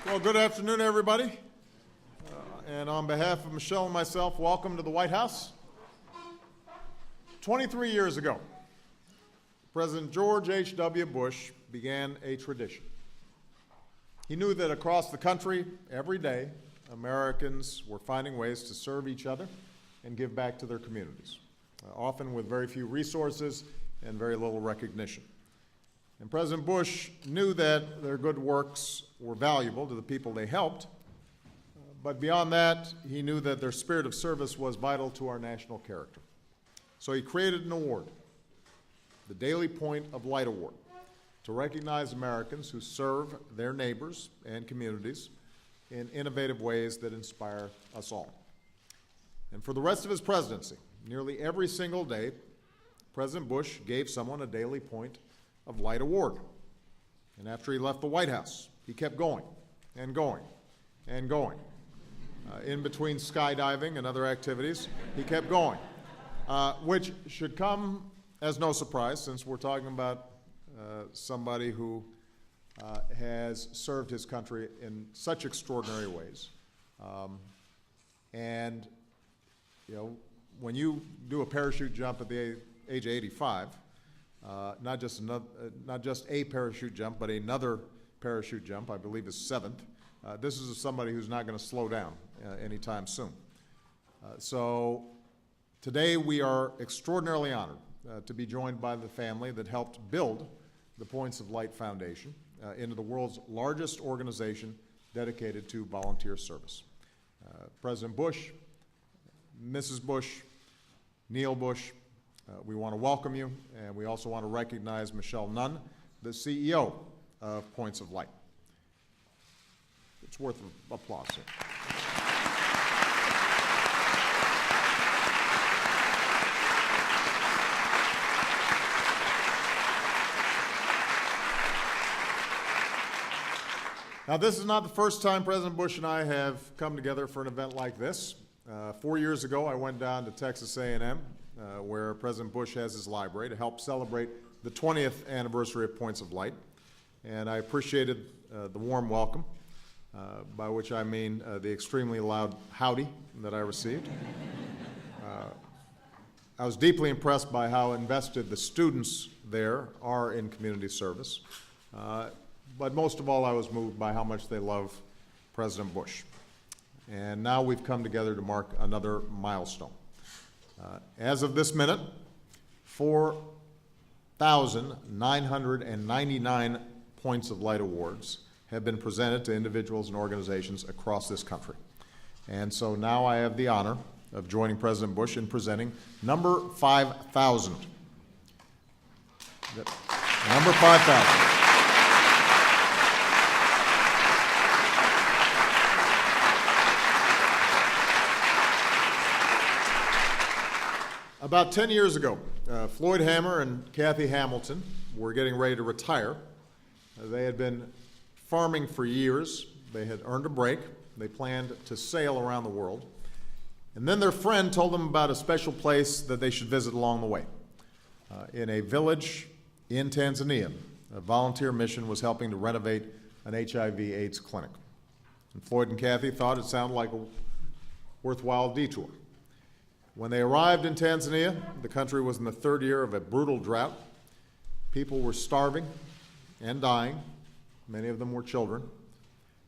Well, good afternoon, everybody. And on behalf of Michelle and myself, welcome to the White House. 23 years ago, President George H.W. Bush began a tradition. He knew that across the country, every day, Americans were finding ways to serve each other and give back to their communities, often with very few resources and very little recognition. And President Bush knew that their good works were valuable to the people they helped, but beyond that, he knew that their spirit of service was vital to our national character. So he created an award, the Daily Point of Light Award, to recognize Americans who serve their neighbors and communities in innovative ways that inspire us all. And for the rest of his presidency, nearly every single day, President Bush gave someone a Daily Point of Light Award. And after he left the White House, he kept going and going and going. In between skydiving and other activities, he kept going, which should come as no surprise since we're talking about somebody who has served his country in such extraordinary ways. And, you know, when you do a parachute jump at the age of 85, not just a parachute jump, but another parachute jump, I believe is 7th. This is somebody who's not going to slow down anytime soon. So today we are extraordinarily honored to be joined by the family that helped build the Points of Light Foundation into the world's largest organization dedicated to volunteer service. President Bush, Mrs. Bush, Neil Bush, we want to welcome you, and we also want to recognize Michelle Nunn, the CEO of Points of Light. It's worth applause. Now, this is not the first time President Bush and I have come together for an event like this. 4 years ago, I went down to Texas A&M, where President Bush has his library, to help celebrate the 20th anniversary of Points of Light. And I appreciated the warm welcome, by which I mean the extremely loud howdy that I received. I was deeply impressed by how invested the students there are in community service. But most of all, I was moved by how much they love President Bush. And now we've come together to mark another milestone. As of this minute, 4,999 Points of Light Awards have been presented to individuals and organizations across this country. And so now I have the honor of joining President Bush in presenting number 5,000. Number 5,000. About 10 years ago, Floyd Hammer and Kathy Hamilton were getting ready to retire. They had been farming for years. They had earned a break. They planned to sail around the world. And then their friend told them about a special place that they should visit along the way. In a village in Tanzania, a volunteer mission was helping to renovate an HIV/AIDS clinic. And Floyd and Kathy thought it sounded like a worthwhile detour. When they arrived in Tanzania, the country was in the 3rd year of a brutal drought. People were starving and dying. Many of them were children.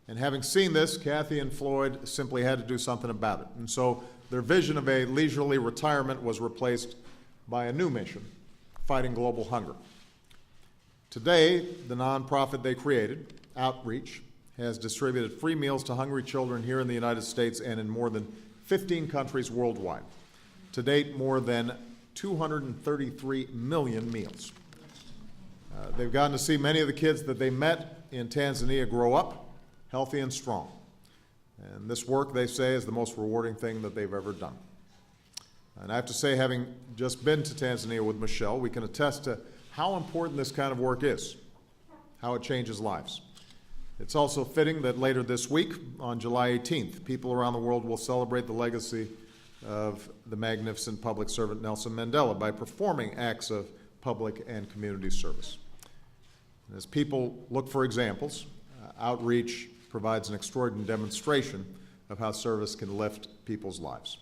And having seen this, Kathy and Floyd simply had to do something about it. And so their vision of a leisurely retirement was replaced by a new mission, fighting global hunger. Today, the nonprofit they created, Outreach, has distributed free meals to hungry children here in the United States and in more than 15 countries worldwide. To date, more than 233 million meals. They've gotten to see many of the kids that they met in Tanzania grow up healthy and strong. And this work, they say, is the most rewarding thing that they've ever done. And I have to say, having just been to Tanzania with Michelle, we can attest to how important this kind of work is, how it changes lives. It's also fitting that later this week, on July 18th, people around the world will celebrate the legacy of the magnificent public servant Nelson Mandela by performing acts of public and community service. And as people look for examples, Outreach provides an extraordinary demonstration of how service can lift people's lives.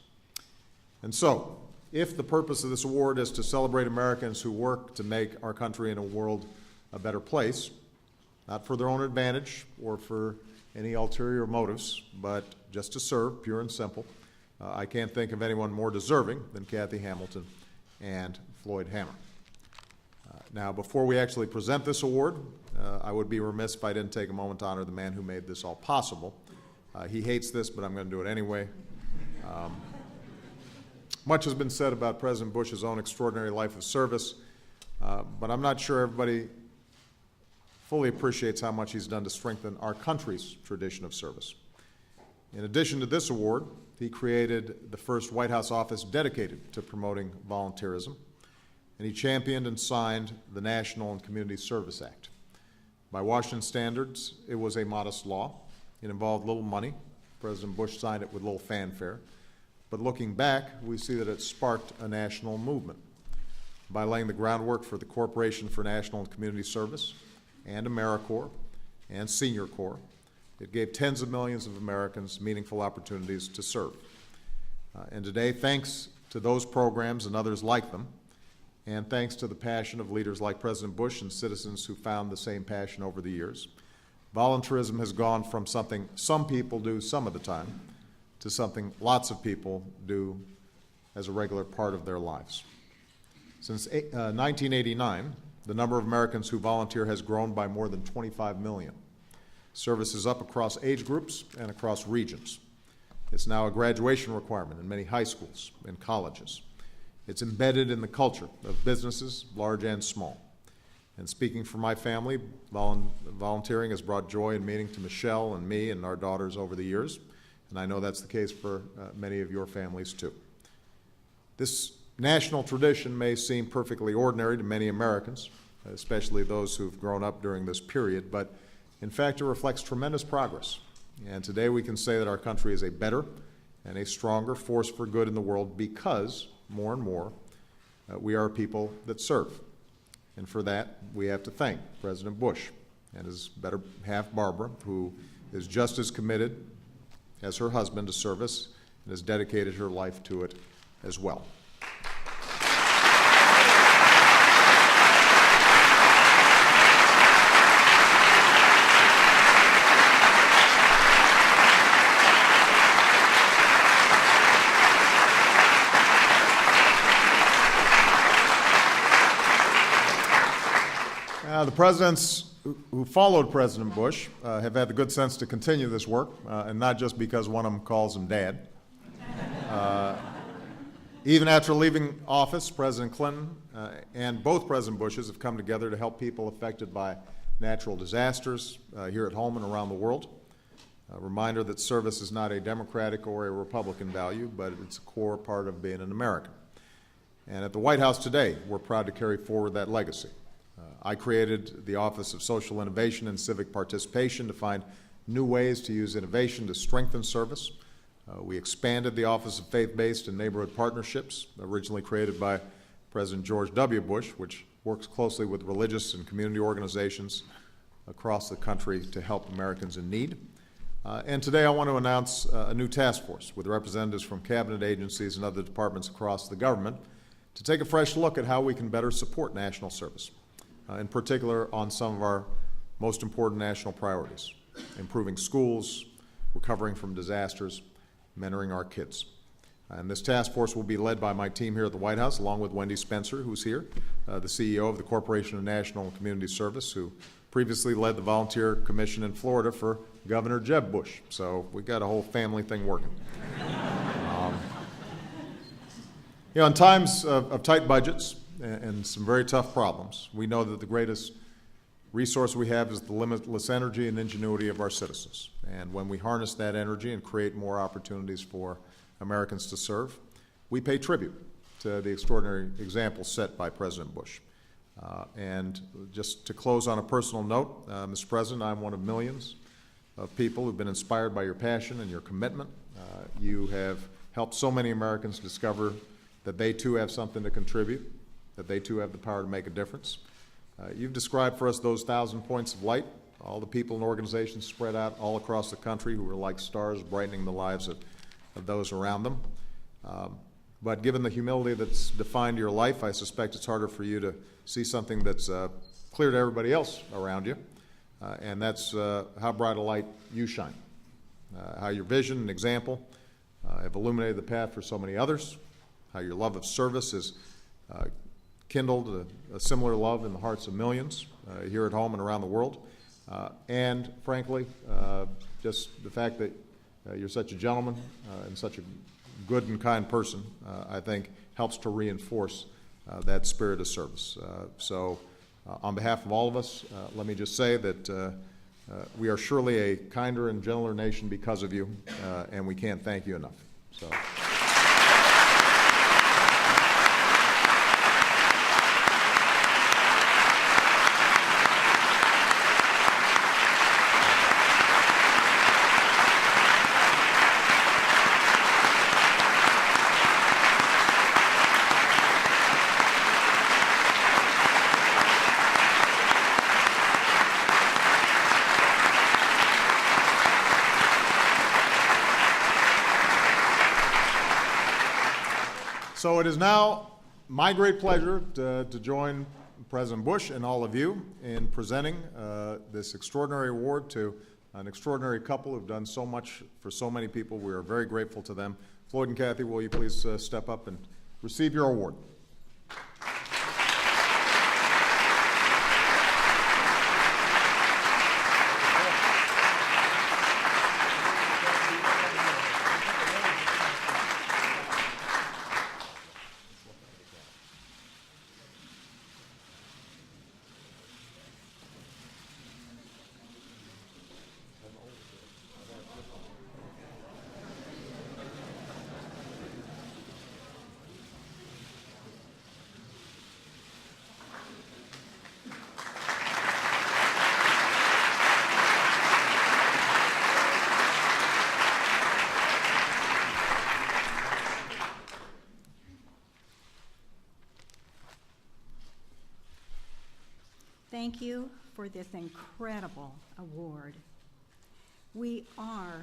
And so, if the purpose of this award is to celebrate Americans who work to make our country and a world a better place, not for their own advantage or for any ulterior motives, but just to serve, pure and simple, I can't think of anyone more deserving than Kathy Hamilton and Floyd Hammer. Now, before we actually present this award, I would be remiss if I didn't take a moment to honor the man who made this all possible. He hates this, but I'm going to do it anyway. Much has been said about President Bush's own extraordinary life of service, but I'm not sure everybody fully appreciates how much he's done to strengthen our country's tradition of service. In addition to this award, he created the first White House office dedicated to promoting volunteerism, and he championed and signed the National and Community Service Act. By Washington standards, it was a modest law. It involved little money. President Bush signed it with little fanfare. But looking back, we see that it sparked a national movement by laying the groundwork for the Corporation for National and Community Service and AmeriCorps and Senior Corps. It gave tens of millions of Americans meaningful opportunities to serve. And today, thanks to those programs and others like them, and thanks to the passion of leaders like President Bush and citizens who found the same passion over the years, volunteerism has gone from something some people do some of the time to something lots of people do as a regular part of their lives. Since 1989, the number of Americans who volunteer has grown by more than 25 million. Service is up across age groups and across regions. It's now a graduation requirement in many high schools and colleges. It's embedded in the culture of businesses, large and small. And speaking for my family, volunteering has brought joy and meaning to Michelle and me and our daughters over the years, and I know that's the case for many of your families too. This national tradition may seem perfectly ordinary to many Americans, especially those who've grown up during this period, but in fact it reflects tremendous progress. And today we can say that our country is a better and a stronger force for good in the world because, more and more, we are a people that serve. And for that, we have to thank President Bush and his better half, Barbara, who is just as committed as her husband to service and has dedicated her life to it as well. The presidents who followed President Bush have had the good sense to continue this work, and not just because one of them calls him Dad. Even after leaving office, President Clinton and both President Bushes have come together to help people affected by natural disasters here at home and around the world. A reminder that service is not a Democratic or a Republican value, but it's a core part of being an American. And at the White House today, we're proud to carry forward that legacy. I created the Office of Social Innovation and Civic Participation to find new ways to use innovation to strengthen service. We expanded the Office of Faith-Based and Neighborhood Partnerships, originally created by President George W. Bush, which works closely with religious and community organizations across the country to help Americans in need. And today I want to announce a new task force with representatives from cabinet agencies and other departments across the government to take a fresh look at how we can better support national service. In particular on some of our most important national priorities, improving schools, recovering from disasters, mentoring our kids. And this task force will be led by my team here at the White House, along with Wendy Spencer, who's here, the CEO of the Corporation of National and Community Service, who previously led the Volunteer Commission in Florida for Governor Jeb Bush. So we've got a whole family thing working. In times of tight budgets, and some very tough problems, we know that the greatest resource we have is the limitless energy and ingenuity of our citizens. And when we harness that energy and create more opportunities for Americans to serve, we pay tribute to the extraordinary example set by President Bush. And just to close on a personal note, Mr. President, I'm one of millions of people who've been inspired by your passion and your commitment. You have helped so many Americans discover that they too have something to contribute, that they too have the power to make a difference. You've described for us those 1,000 points of light all the people and organizations spread out all across the country who are like stars brightening the lives of those around them. But given the humility that's defined your life, I suspect it's harder for you to see something that's clear to everybody else around you, and that's how bright a light you shine, how your vision and example have illuminated the path for so many others, how your love of service has kindled a similar love in the hearts of millions here at home and around the world, and frankly, just the fact that you're such a gentleman and such a good and kind person, I think helps to reinforce that spirit of service. So on behalf of all of us, let me just say that we are surely a kinder and gentler nation because of you, and we can't thank you enough. So. So it is now my great pleasure to join President Bush and all of you in presenting this extraordinary award to an extraordinary couple who've done so much for so many people. We are very grateful to them. Floyd and Kathy, will you please step up and receive your award? Thank you for this incredible award. We are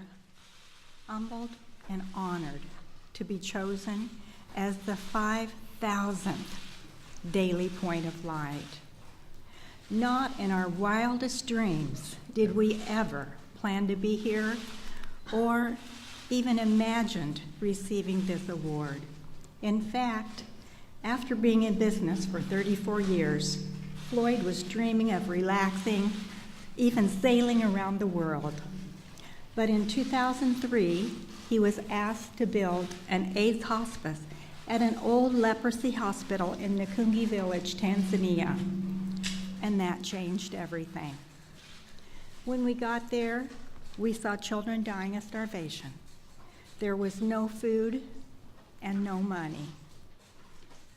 humbled and honored to be chosen as the 5,000th Daily Point of Light. Not in our wildest dreams did we ever plan to be here or even imagined receiving this award. In fact, after being in business for 34 years, Floyd was dreaming of relaxing, even sailing around the world. But in 2003, he was asked to build an AIDS hospice at an old leprosy hospital in Nkungi Village, Tanzania. And that changed everything. When we got there, we saw children dying of starvation. There was no food and no money.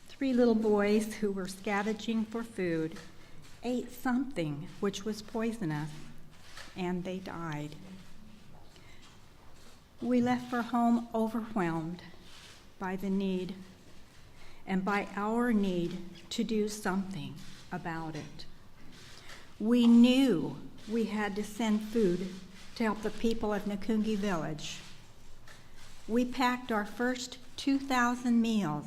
3 little boys who were scavenging for food ate something which was poisonous, and they died. We left for home overwhelmed by the need and by our need to do something about it. We knew we had to send food to help the people of Nkungi Village. We packed our first 2,000 meals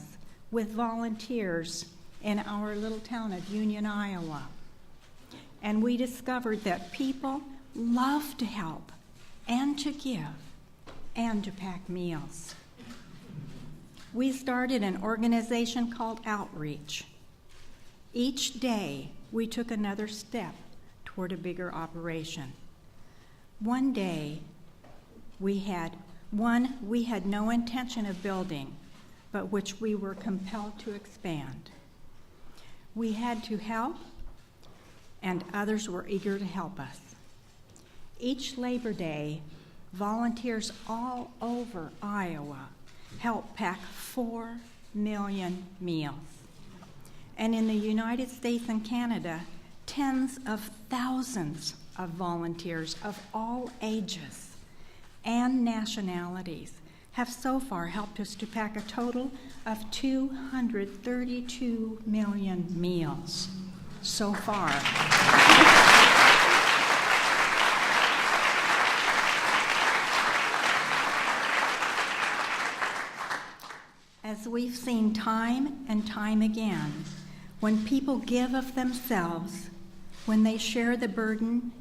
with volunteers in our little town of Union, Iowa. And we discovered that people love to help and to give and to pack meals. We started an organization called Outreach. Each day, we took another step toward a bigger operation. One day, we had no intention of building, but which we were compelled to expand. We had to help, and others were eager to help us. Each Labor Day, volunteers all over Iowa help pack 4 million meals. And in the United States and Canada, tens of thousands of volunteers of all ages and nationalities have so far helped us to pack a total of 232 million meals so far. As we've seen time and time again, when people give of themselves, when they share the burden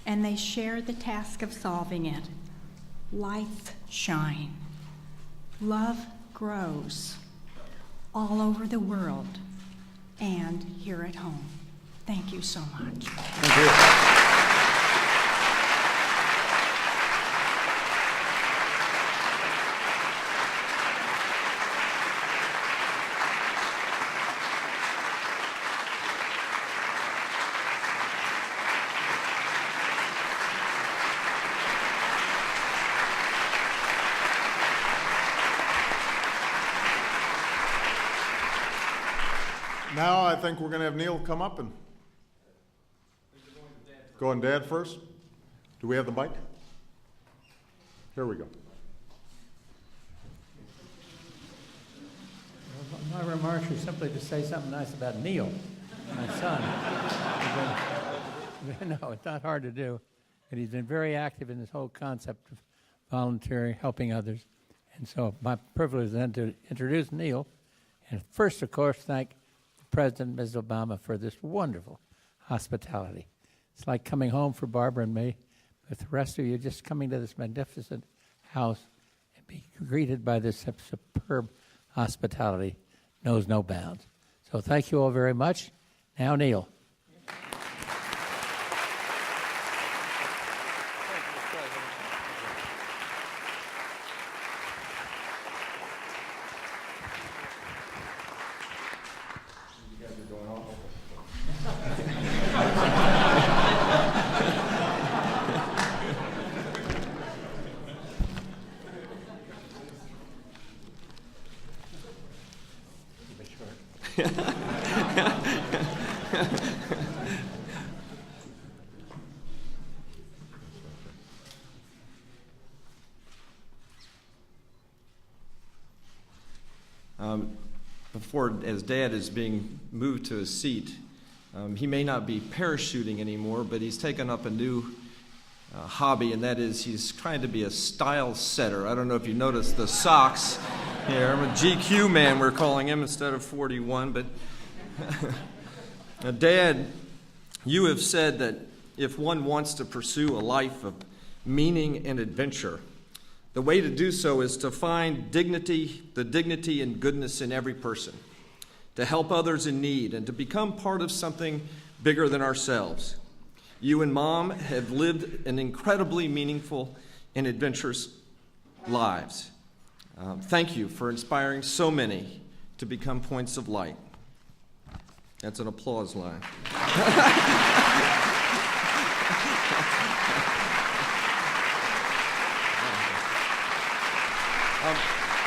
and they share the task of solving it, lights shine. Love grows all over the world and here at home. Thank you so much. Thank you. Now I think we're going to have Neil come up and go on Dad first. Do we have the mic? Here we go. My remarks are simply to say something nice about Neil, my son. No, it's not hard to do. And he's been very active in this whole concept of voluntary, helping others. And so my privilege then to introduce Neil. And first, of course, thank President Ms. Obama for this wonderful hospitality. It's like coming home for Barbara and me, but the rest of you just coming to this magnificent house and be greeted by this superb hospitality knows no bounds. So thank you all very much. Now, Neil. As Dad is being moved to his seat, he may not be parachuting anymore, but he's taken up a new hobby, and that is he's trying to be a style setter. I don't know if you noticed the socks here. I'm a GQ man, we're calling him, instead of 41. But Dad, you have said that if one wants to pursue a life of meaning and adventure, the way to do so is to find dignity, the dignity and goodness in every person, to help others in need, and to become part of something bigger than ourselves. You and Mom have lived an incredibly meaningful and adventurous lives. Thank you for inspiring so many to become points of light. That's an applause line.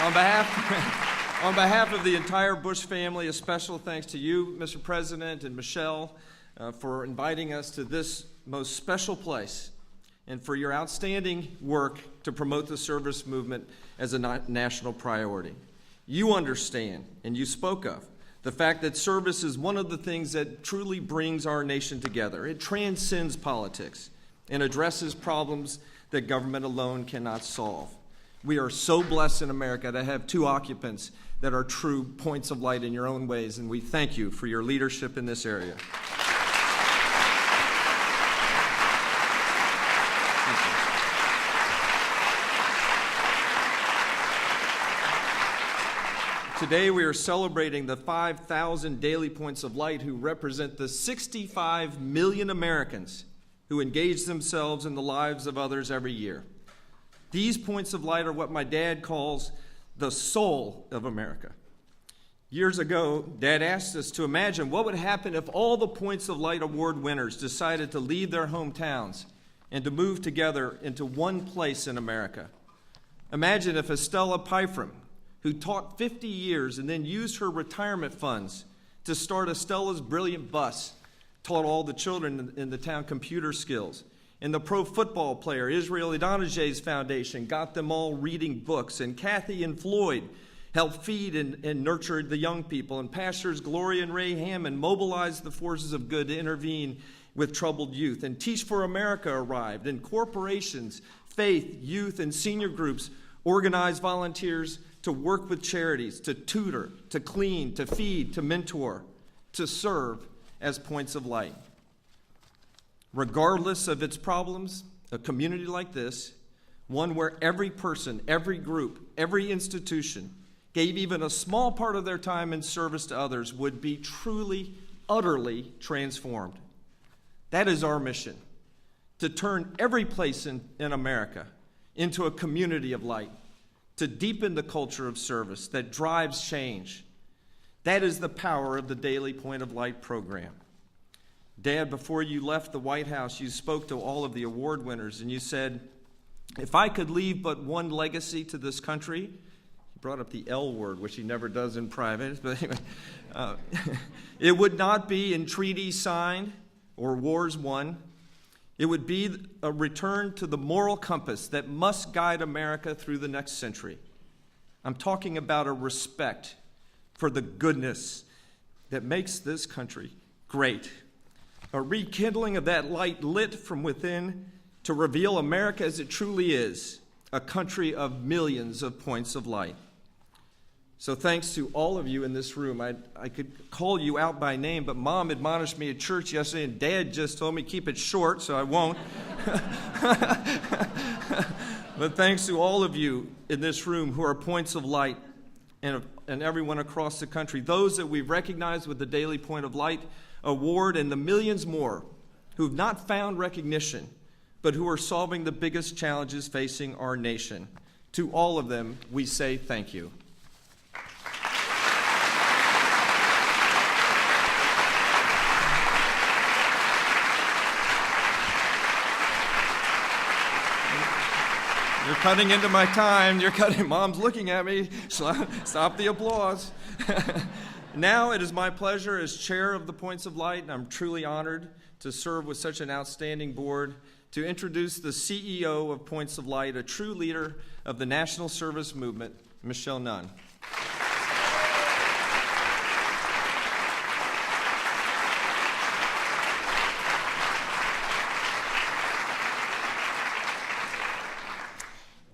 On behalf of the entire Bush family, a special thanks to you, Mr. President, and Michelle, for inviting us to this most special place and for your outstanding work to promote the service movement as a national priority. You understand, and you spoke of, the fact that service is one of the things that truly brings our nation together. It transcends politics and addresses problems that government alone cannot solve. We are so blessed in America to have two occupants that are true points of light in your own ways, and we thank you for your leadership in this area. Today we are celebrating the 5,000 daily points of light who represent the 65 million Americans who engage themselves in the lives of others every year. These points of light are what my dad calls the soul of America. Years ago, Dad asked us to imagine what would happen if all the Points of Light Award winners decided to leave their hometowns and to move together into one place in America. Imagine if Estella Pyfrom, who taught 50 years and then used her retirement funds to start Estella's Brilliant Bus, taught all the children in the town computer skills. And the pro football player, Israel Idonijeh's foundation, got them all reading books. And Kathy and Floyd helped feed and nurture the young people. And pastors Gloria and Ray Hammond mobilized the forces of good to intervene with troubled youth. And Teach for America arrived. And corporations, faith, youth, and senior groups organized volunteers to work with charities, to tutor, to clean, to feed, to mentor, to serve as points of light. Regardless of its problems, a community like this, one where every person, every group, every institution gave even a small part of their time in service to others, would be truly, utterly transformed. That is our mission, to turn every place in America into a community of light, to deepen the culture of service that drives change. That is the power of the Daily Point of Light program. Dad, before you left the White House, you spoke to all of the award winners, and you said, if I could leave but one legacy to this country, he brought up the L word, which he never does in private, but anyway, it would not be in treaties signed or wars won. It would be a return to the moral compass that must guide America through the next century. I'm talking about a respect for the goodness that makes this country great. A rekindling of that light lit from within to reveal America as it truly is, a country of millions of points of light. So thanks to all of you in this room. I could call you out by name, but Mom admonished me at church yesterday, and Dad just told me keep it short, so I won't. But thanks to all of you in this room who are points of light, and everyone across the country, those that we've recognized with the Daily Point of Light Award, and the millions more who've not found recognition, but who are solving the biggest challenges facing our nation. To all of them, we say thank you. You're cutting into my time. Mom's looking at me. Stop the applause. Now it is my pleasure as chair of the Points of Light, and I'm truly honored to serve with such an outstanding board, to introduce the CEO of Points of Light, a true leader of the National Service Movement, Michelle Nunn.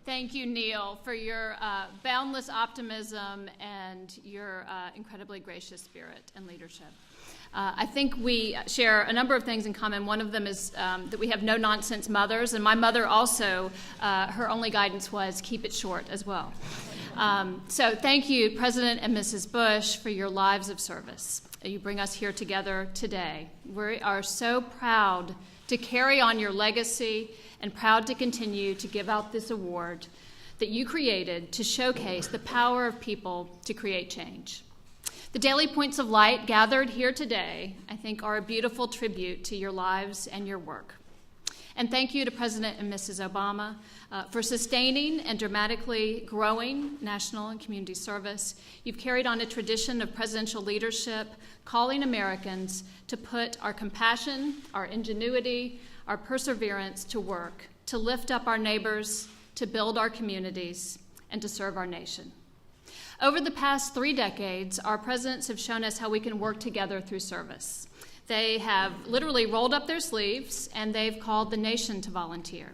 Thank you, Neil, for your boundless optimism and your incredibly gracious spirit and leadership. I think we share a number of things in common. One of them is that we have no-nonsense mothers, and my mother also, her only guidance was keep it short as well. So thank you, President and Mrs. Bush, for your lives of service. You bring us here together today. We are so proud to carry on your legacy and proud to continue to give out this award that you created to showcase the power of people to create change. The Daily Points of Light gathered here today, I think, are a beautiful tribute to your lives and your work. And thank you to President and Mrs. Obama for sustaining and dramatically growing national and community service. You've carried on a tradition of presidential leadership, calling Americans to put our compassion, our ingenuity, our perseverance to work, to lift up our neighbors, to build our communities, and to serve our nation. Over the past 3 decades, our presidents have shown us how we can work together through service. They have literally rolled up their sleeves, and they've called the nation to volunteer.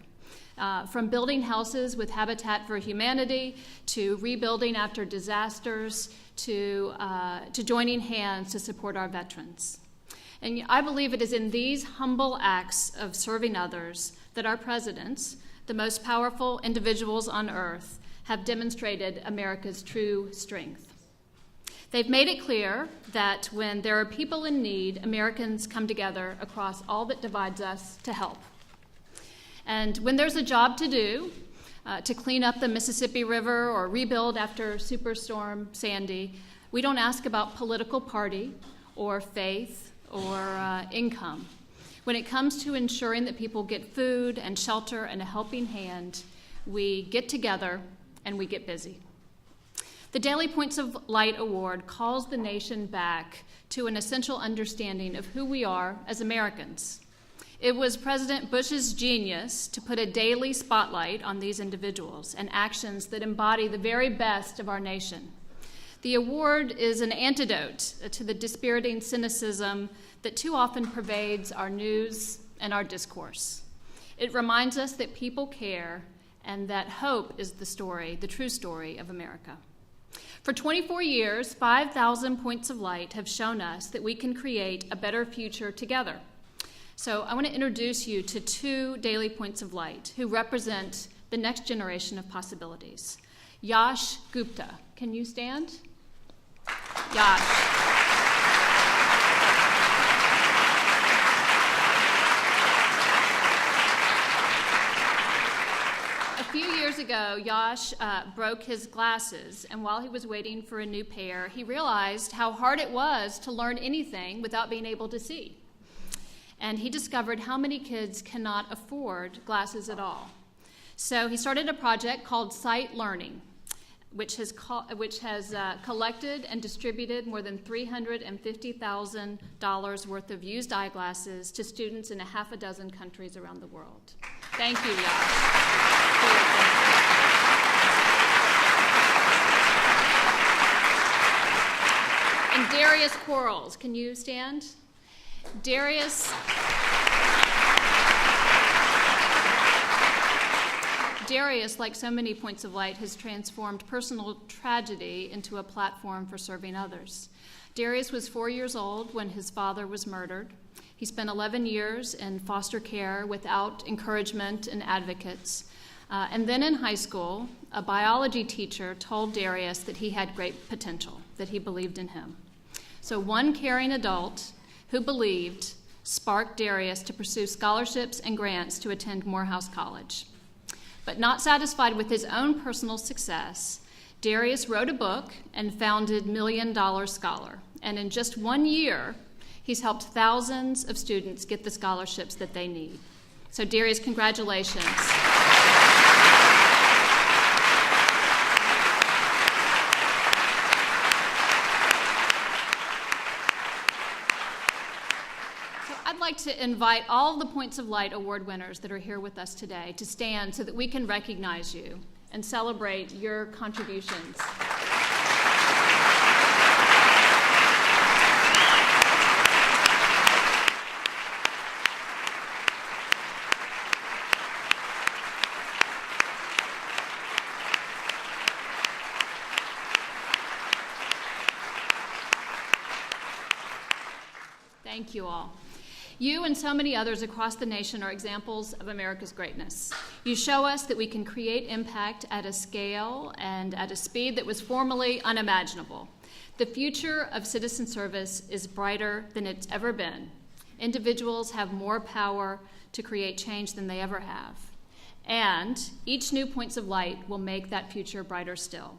From building houses with Habitat for Humanity, to rebuilding after disasters, to joining hands to support our veterans. And I believe it is in these humble acts of serving others that our presidents, the most powerful individuals on earth, have demonstrated America's true strength. They've made it clear that when there are people in need, Americans come together across all that divides us to help. And when there's a job to do, to clean up the Mississippi River or rebuild after Superstorm Sandy, we don't ask about political party or faith or income. When it comes to ensuring that people get food and shelter and a helping hand, we get together and we get busy. The Daily Points of Light Award calls the nation back to an essential understanding of who we are as Americans. It was President Bush's genius to put a daily spotlight on these individuals and actions that embody the very best of our nation. The award is an antidote to the dispiriting cynicism that too often pervades our news and our discourse. It reminds us that people care and that hope is the story, the true story of America. For 24 years, 5,000 points of light have shown us that we can create a better future together. So I want to introduce you to 2 daily points of light who represent the next generation of possibilities. Yash Gupta. Can you stand? Yash. A few years ago, Yash broke his glasses, and while he was waiting for a new pair, he realized how hard it was to learn anything without being able to see. And he discovered how many kids cannot afford glasses at all. So he started a project called Sight Learning, which has collected and distributed more than $350,000 worth of used eyeglasses to students in 6 countries around the world. Thank you, Yash. And Darius Quarles, can you stand? Darius Darius, like so many points of light, has transformed personal tragedy into a platform for serving others. Darius was 4 years old when his father was murdered. He spent 11 years in foster care without encouragement and advocates. And then in high school, a biology teacher told Darius that he had great potential, that he believed in him. So one caring adult who believed sparked Darius to pursue scholarships and grants to attend Morehouse College. But not satisfied with his own personal success, Darius wrote a book and founded $1 Million Scholar. And in just 1 year, he's helped thousands of students get the scholarships that they need. So Darius, congratulations. I'd like to invite all the Points of Light Award winners that are here with us today to stand so that we can recognize you and celebrate your contributions. Thank you all. You and so many others across the nation are examples of America's greatness. You show us that we can create impact at a scale and at a speed that was formerly unimaginable. The future of citizen service is brighter than it's ever been. Individuals have more power to create change than they ever have. And each new Points of Light will make that future brighter still.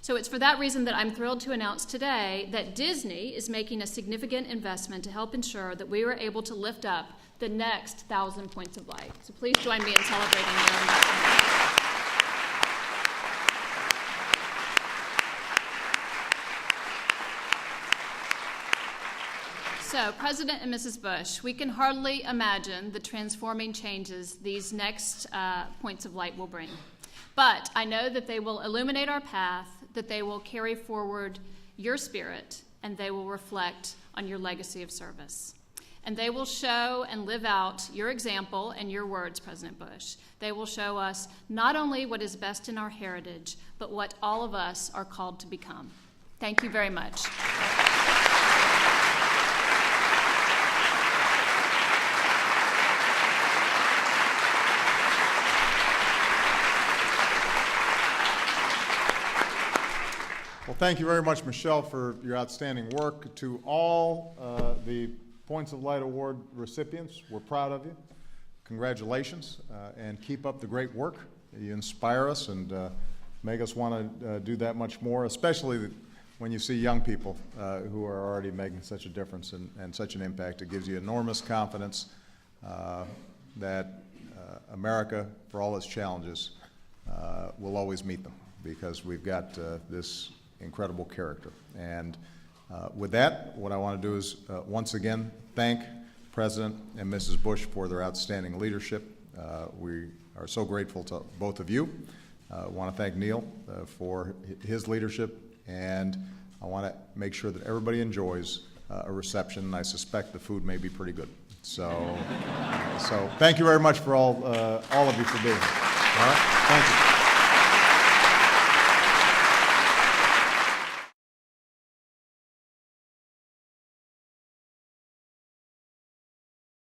So it's for that reason that I'm thrilled to announce today that Disney is making a significant investment to help ensure that we were able to lift up the next 1,000 Points of Light. So please join me in celebrating their investment. So, President and Mrs. Bush, we can hardly imagine the transforming changes these next Points of Light will bring. But I know that they will illuminate our path, that they will carry forward your spirit, and they will reflect on your legacy of service. And they will show and live out your example and your words, President Bush. They will show us not only what is best in our heritage, but what all of us are called to become. Thank you very much. Well, thank you very much, Michelle, for your outstanding work. To all the Points of Light Award recipients, we're proud of you. Congratulations, and keep up the great work. You inspire us and make us want to do that much more, especially when you see young people who are already making such a difference and such an impact. It gives you enormous confidence that America, for all its challenges, will always meet them, because we've got this incredible character. And with that, what I want to do is once again thank President and Mrs. Bush for their outstanding leadership. We are so grateful to both of you. I want to thank Neil for his leadership, and I want to make sure that everybody enjoys a reception. I suspect the food may be pretty good. So, so thank you very much for all of you for being here. All right, thank you.